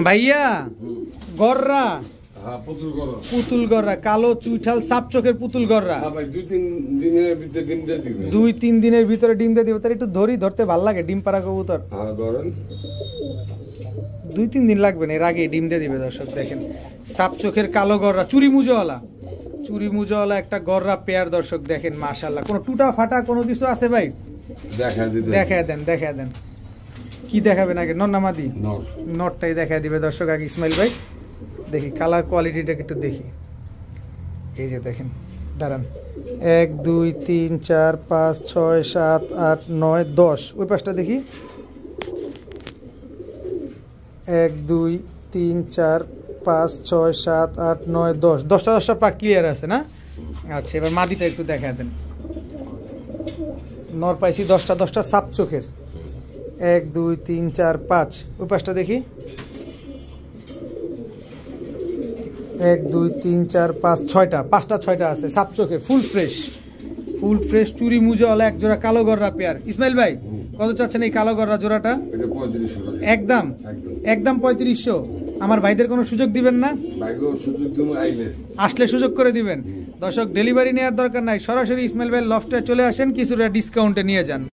ভাইয়া গররা পুতুল গররা কালো চুইঠাল সাপ চোখের পুতুল গররা 2-3 দিনের ভিতরে ডিম দিয়ে দিবে। তার একটু ধরতে ভাল লাগে ডিম পাড়া কবুতর। 2-3 দিন লাগবে না, এর আগে ডিম দিয়ে দিবে। দর্শক দেখেন সাপ চোখের কালো গররা চুরি মুজোওয়ালা একটা গররা পেয়ার। দর্শক দেখেন মাশাআল্লাহ, কোনো টুটা ফাটা কোনো কিছু আছে ভাই? দেখা দেন কি দেখাবেন আগে? নর না মাদি? নরটাই দেখা দিবে দর্শক আগে ইসমাইল ভাই। দেখি কালার কোয়ালিটিটাকে একটু দেখি। এই যে দেখেন, দাঁড়ান, 1 2 3 4 5 6 7 8 9 10। ওই পাশটা দেখি, 1 2 3 4 5 6 7 8 9 10। 10টা পাক ক্লিয়ার আছে না? আচ্ছা, এবার মাদিটা একটু দেখা দেন। নর পাইছি 10টা সাপ চোখের। 1 2 3 4 5। ওই পাশটা দেখি, 1 2 3 4 5 6টা, 5টা আছে সাপ চোখের, ফুল ফ্রেশ চুরি মুজোওয়ালা এক জোড়া কালো গররা পেয়ার। ইসমাইল ভাই কত চাচ্ছেন এই কালো গররা জোড়াটা? একদম 3500। আমার ভাইদের কোনো সুযোগ দিবেন না? আসলে সুযোগ করে দিবেন। দর্শক ডেলিভারি নেওয়ার দরকার নাই, সরাসরি ইসমাইল ভাই লফটে চলে আসেন, কিছুটা ডিসকাউন্টে নিয়ে যান।